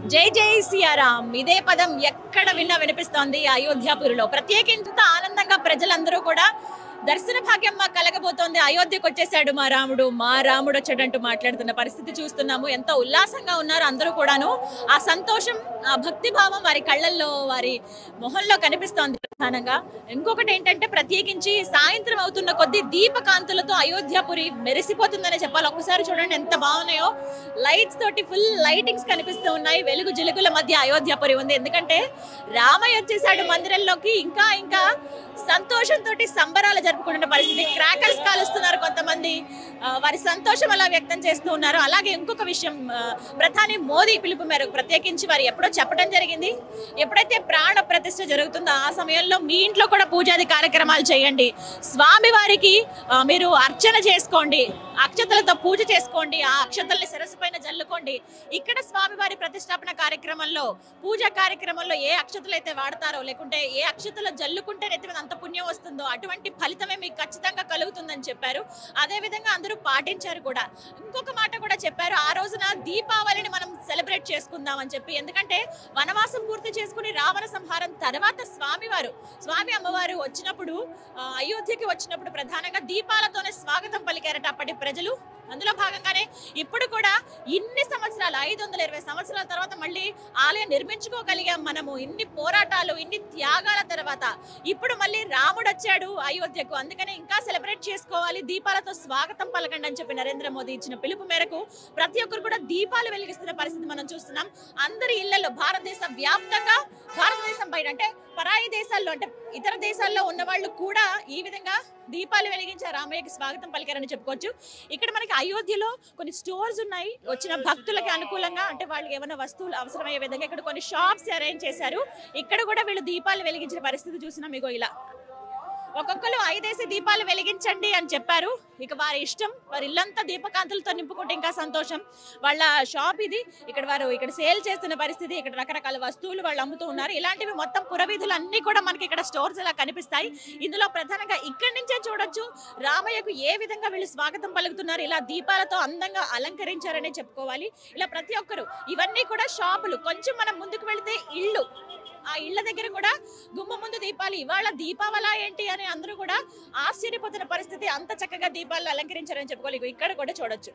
జై జై సియారాం ఇదే పదం ఎక్కడ విన్నా వినిపిస్తోంది అయోధ్యాపురిలో. ప్రత్యేకించి ఆనందంగా ప్రజలందరూ కూడా దర్శన భాగ్యం మాకు కలగబోతోంది, అయోధ్యకు వచ్చేసాడు మా రాముడు వచ్చాడంటూ మాట్లాడుతున్న పరిస్థితి చూస్తున్నాము. ఎంతో ఉల్లాసంగా ఉన్నారు అందరూ కూడాను. ఆ సంతోషం, ఆ భక్తి భావం వారి కళ్ళల్లో, వారి మొహంలో కనిపిస్తోంది ప్రధానంగా. ఇంకొకటి ఏంటంటే, ప్రత్యేకించి సాయంత్రం అవుతున్న కొద్ది దీపకాంతులతో అయోధ్యాపురి మెరిసిపోతుందనే చెప్పాలి. ఒక్కసారి చూడండి ఎంత బాగున్నాయో. లైట్స్ తోటి ఫుల్ లైటింగ్స్ కనిపిస్తూ ఉన్నాయి. వెలుగు జిలుగుల మధ్య అయోధ్యాపురి ఉంది. ఎందుకంటే రామయ్య వచ్చేసాడు మందిరంలోకి. ఇంకా ఇంకా సంతోషంతో సంబరాలు జరుపుకుంటున్న పరిస్థితి. క్రాకర్స్ కాలుస్తున్నారు కొంతమంది, వారి సంతోషం అలా వ్యక్తం చేస్తూ ఉన్నారు. అలాగే ఇంకొక విషయం, ప్రధాని మోదీ పిలుపు మేరకు ప్రత్యేకించి వారు ఎప్పుడో చెప్పడం జరిగింది, ఎప్పుడైతే ప్రాణ ప్రతిష్ఠ జరుగుతుందో ఆ సమయంలో మీ ఇంట్లో కూడా పూజాది కార్యక్రమాలు చేయండి, స్వామి వారికి మీరు అర్చన చేసుకోండి, అక్షతలతో పూజ చేసుకోండి, ఆ అక్షతల్ని శిరస్సు పైన జల్లుకోండి. ఇక్కడ స్వామివారి ప్రతిష్టాపన కార్యక్రమంలో, పూజా కార్యక్రమంలో ఏ అక్షతలు అయితే వాడతారో, లేకుంటే ఏ అక్షతలు జల్లుకుంటే నెత్తి అంత పుణ్యం వస్తుందో అటువంటి ఫలితమే మీకు ఖచ్చితంగా కలుగుతుందని చెప్పారు. అదే విధంగా అందరూ పాటించారు కూడా. ఇంకొక మాట కూడా చెప్పారు, ఆ రోజున దీపావళిని మనం సెలబ్రేట్ చేసుకుందాం అని చెప్పి. ఎందుకంటే వనవాసం పూర్తి చేసుకుని రావణ సంహారం తర్వాత స్వామి అమ్మవారు వచ్చినప్పుడు, అయోధ్యకి వచ్చినప్పుడు ప్రధానంగా దీపాలతోనే స్వాగతం పలికారట అప్పటి ప్రజలు. అందులో భాగంగానే ఇప్పుడు కూడా ఇన్ని సంవత్సరాలు, 520 సంవత్సరాల తర్వాత మళ్ళీ ఆలయం నిర్మించుకోగలిగాం మనము. ఇన్ని పోరాటాలు, ఇన్ని త్యాగాల తర్వాత ఇప్పుడు మళ్ళీ రాముడు వచ్చాడు అయోధ్యకు. అందుకనే ఇంకా సెలబ్రేట్ చేసుకోవాలి, దీపాలతో స్వాగతం పలకండి అని చెప్పి నరేంద్ర మోదీ ఇచ్చిన పిలుపు మేరకు ప్రతి ఒక్కరు కూడా దీపాలు వెలిగిస్తున్న పరిస్థితి మనం చూస్తున్నాం. అందరి ఇళ్లలో, భారతదేశ వ్యాప్తంగా, భారతదేశం బయట అంటే పరాయి దేశాల్లో, అంటే ఇతర దేశాల్లో ఉన్న వాళ్ళు కూడా ఈ విధంగా దీపాలు వెలిగించి రామయ్యకి స్వాగతం పలికారని చెప్పుకోవచ్చు. ఇక్కడ మనకి అయోధ్యలో కొన్ని స్టోర్స్ ఉన్నాయి, వచ్చిన భక్తులకి అనుకూలంగా. అంటే వాళ్ళకి ఏమైనా వస్తువులు అవసరమయ్యే విధంగా ఇక్కడ కొన్ని షాప్స్ అరేంజ్ చేశారు. ఇక్కడ కూడా వీళ్ళు దీపాలు వెలిగించిన పరిస్థితి చూసినాం. ఇగో ఇలా ఒక్కొక్కరు 5 దీపాలు వెలిగించండి అని చెప్పారు. ఇక వారి ఇష్టం, వారి ఇల్లంతా దీపకాంతులతో నింపుకుంటే ఇంకా సంతోషం. వాళ్ళ షాప్ ఇది. ఇక్కడ సేల్ చేస్తున్న పరిస్థితి. ఇక్కడ రకరకాల వస్తువులు వాళ్ళు అమ్ముతూ ఉన్నారు. ఇలాంటివి మొత్తం పురవీధులు అన్ని కూడా మనకి ఇక్కడ స్టోర్స్ ఇలా కనిపిస్తాయి. ఇందులో ప్రధానంగా ఇక్కడి నుంచే చూడొచ్చు రామయ్యకు ఏ విధంగా వీళ్ళు స్వాగతం పలుకుతున్నారు. ఇలా దీపాలతో అందంగా అలంకరించారనే చెప్పుకోవాలి. ఇలా ప్రతి ఒక్కరు, ఇవన్నీ కూడా షాపులు. కొంచెం మనం ముందుకు వెళితే ఇళ్ళు, ఆ ఇళ్ల దగ్గర కూడా గుమ్మ ముందు దీపాలు. ఇవాళ దీపావళి ఏంటి అని అందరూ కూడా ఆశ్చర్యపోతున్న పరిస్థితి. అంత చక్కగా దీపాలు అలంకరించారని చెప్పుకోవాలి. ఇక్కడ కూడా చూడొచ్చు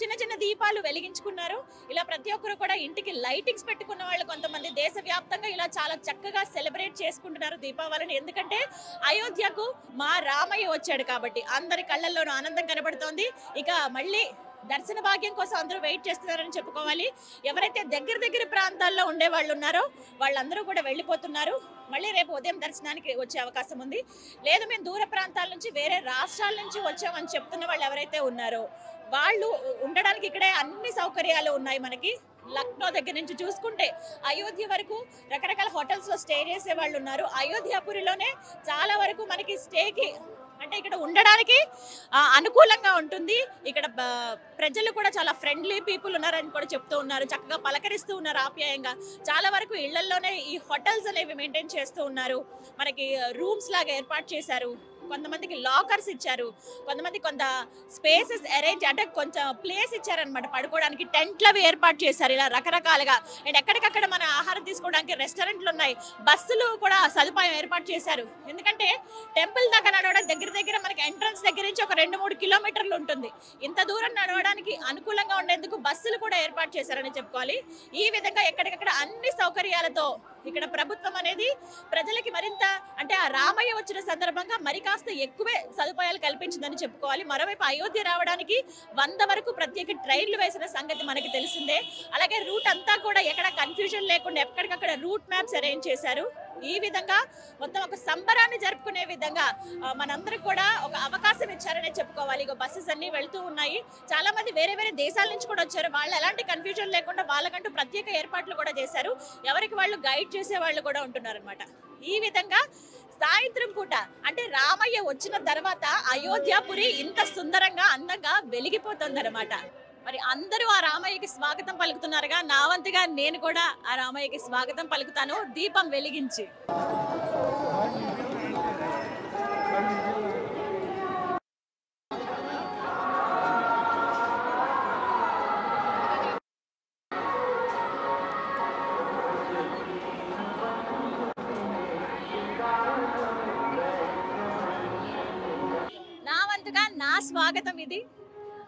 చిన్న చిన్న దీపాలు వెలిగించుకున్నారు. ఇలా ప్రతి ఒక్కరు కూడా ఇంటికి లైటింగ్స్ పెట్టుకున్న వాళ్ళు కొంతమంది దేశవ్యాప్తంగా ఇలా చాలా చక్కగా సెలబ్రేట్ చేసుకుంటున్నారు దీపావళిని. ఎందుకంటే అయోధ్యకు మా రామయ్య వచ్చాడు కాబట్టి అందరి కళ్ళల్లోనూ ఆనందం కనబడుతోంది. ఇక మళ్ళీ దర్శన భాగ్యం కోసం అందరూ వెయిట్ చేస్తున్నారని చెప్పుకోవాలి. ఎవరైతే దగ్గర ప్రాంతాల్లో ఉండే వాళ్ళు ఉన్నారో వాళ్ళందరూ కూడా వెళ్ళిపోతున్నారు. మళ్ళీ రేపు ఉదయం దర్శనానికి వచ్చే అవకాశం ఉంది. లేదు మేము దూర ప్రాంతాల నుంచి, వేరే రాష్ట్రాల నుంచి వచ్చామని చెప్తున్న వాళ్ళు ఎవరైతే ఉన్నారో వాళ్ళు ఉండడానికి ఇక్కడే అన్ని సౌకర్యాలు ఉన్నాయి మనకి. లక్నో దగ్గర నుంచి చూసుకుంటే అయోధ్య వరకు రకరకాల హోటల్స్ లో స్టే చేసే వాళ్ళు ఉన్నారు. అయోధ్యాపురిలోనే చాలా వరకు మనకి స్టేకి, అంటే ఇక్కడ ఉండడానికి అనుకూలంగా ఉంటుంది. ఇక్కడ ప్రజలు కూడా చాలా ఫ్రెండ్లీ పీపుల్ ఉన్నారని కూడా చెప్తూ ఉన్నారు. చక్కగా పలకరిస్తూ ఉన్నారు ఆప్యాయంగా. చాలా వరకు ఇళ్లలోనే ఈ హోటల్స్ అనేవి మెయింటైన్ చేస్తూ ఉన్నారు. మనకి రూమ్స్ లాగా ఏర్పాటు చేశారు. కొంతమందికి లాకర్స్ ఇచ్చారు, కొంత స్పేసెస్ అరేంజ్, అంటే కొంచెం ప్లేస్ ఇచ్చారనమాట పడుకోవడానికి. టెంట్లు అవి ఏర్పాటు చేశారు ఇలా రకరకాలుగా. అండ్ ఎక్కడికక్కడ మన ఆహారం తీసుకోవడానికి రెస్టారెంట్లు ఉన్నాయి. బస్సులు కూడా సదుపాయం ఏర్పాటు చేశారు. ఎందుకంటే టెంపుల్ దాకా నడవడం దగ్గర మనకి ఎంట్రన్స్ దగ్గర నుంచి ఒక 2-3 కిలోమీటర్లు ఉంటుంది. ఇంత దూరం నడవడానికి అనుకూలంగా ఉండేందుకు బస్సులు కూడా ఏర్పాటు చేశారని చెప్పుకోవాలి. ఈ విధంగా ఎక్కడికక్కడ అన్ని సౌకర్యాలతో ఇక్కడ ప్రభుత్వం అనేది ప్రజలకి మరింత, అంటే ఆ రామయ్య వచ్చిన సందర్భంగా మరి కాస్త ఎక్కువే సదుపాయాలు కల్పించిందని చెప్పుకోవాలి. మరోవైపు అయోధ్య రావడానికి 100 వరకు ప్రత్యేక ట్రైన్లు వేసిన సంగతి మనకి తెలిసిందే. అలాగే రూట్ అంతా కూడా ఎక్కడ కన్ఫ్యూజన్ లేకుండా ఎక్కడికక్కడ రూట్ మ్యాప్స్ అరేంజ్ చేశారు. ఈ విధంగా మొత్తం ఒక సంబరాన్ని జరుపుకునే విధంగా మనందరికి కూడా ఒక అవకాశం ఇచ్చారనే చెప్పుకోవాలి. ఇక బస్సెస్ అన్ని వెళ్తూ ఉన్నాయి. చాలా మంది వేరే వేరే నుంచి కూడా వచ్చారు. వాళ్ళు ఎలాంటి కన్ఫ్యూజన్ లేకుండా వాళ్ళకంటూ ప్రత్యేక ఏర్పాట్లు కూడా చేశారు. ఎవరికి వాళ్ళు గైడ్ చేసే వాళ్ళు కూడా ఉంటున్నారు అనమాట. ఈ విధంగా సాయంత్రం పూట, అంటే రామయ్య వచ్చిన తర్వాత అయోధ్యాపురి ఇంత సుందరంగా, అందంగా వెలిగిపోతుందన్నమాట. మరి అందరూ ఆ రామయ్యకి స్వాగతం పలుకుతున్నారుగా, నా వంతుగా నేను కూడా ఆ రామయ్యకి స్వాగతం పలుకుతాను దీపం వెలిగించి. స్వాగతం ఇది.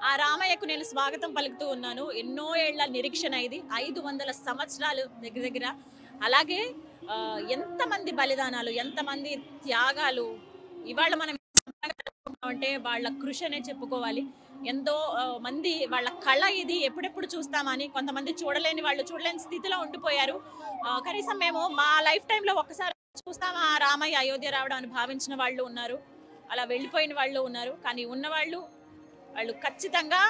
ఆ రామయ్యకు నేను స్వాగతం పలుకుతూ ఉన్నాను. ఎన్నో ఏళ్ల నిరీక్షణ ఇది. 500 సంవత్సరాలు దగ్గర దగ్గర. అలాగే ఎంతమంది బలిదానాలు, ఎంతమంది త్యాగాలు. ఇవాళ మనం అంటే వాళ్ళ కృషి అనే చెప్పుకోవాలి. ఎంతో మంది వాళ్ళ కళ ఇది, ఎప్పుడెప్పుడు చూస్తామని. కొంతమంది చూడలేని వాళ్ళు చూడలేని స్థితిలో ఉండిపోయారు. కనీసం మేము మా లైఫ్ టైంలో ఒక్కసారి చూస్తాం ఆ రామయ్య అయోధ్య రావడం అని భావించిన వాళ్ళు ఉన్నారు, అలా వెళ్ళిపోయిన వాళ్ళు ఉన్నారు. కానీ ఉన్నవాళ్ళు వాళ్ళు ఖచ్చితంగా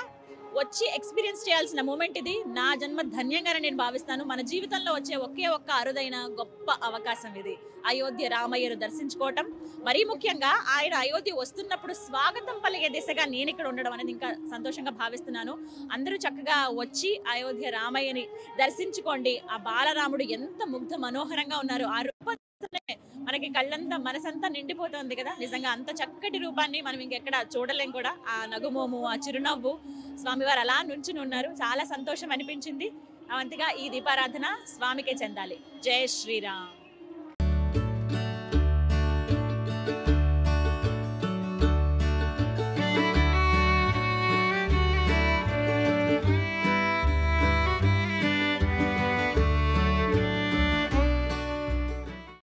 వచ్చి ఎక్స్పీరియన్స్ చేయాల్సిన మూమెంట్ ఇది. నా జన్మ ధన్యంగానే నేను భావిస్తాను. మన జీవితంలో వచ్చే ఒకే ఒక్క అరుదైన గొప్ప అవకాశం ఇది, అయోధ్య రామయ్యను దర్శించుకోవటం. మరీ ముఖ్యంగా ఆయన అయోధ్య వస్తున్నప్పుడు స్వాగతం పలికే దిశగా నేను ఇక్కడ ఉండడం అనేది ఇంకా సంతోషంగా భావిస్తున్నాను. అందరూ చక్కగా వచ్చి అయోధ్య రామయ్యని దర్శించుకోండి. ఆ బాలరాముడు ఎంత ముగ్ధ మనోహరంగా ఉన్నారు. ఆ రూపం మనకి కళ్ళంతా మనసంతా నిండిపోతుంది కదా. నిజంగా అంత చక్కటి రూపాన్ని మనం ఇంకెక్కడ చూడలేం కూడా. ఆ నగుమోము, ఆ చిరునవ్వు, స్వామివారు అలా నుంచుని ఉన్నారు. చాలా సంతోషం అనిపించింది. అవంతిగా ఈ దీపారాధన స్వామికే చెందాలి. జై శ్రీరామ్.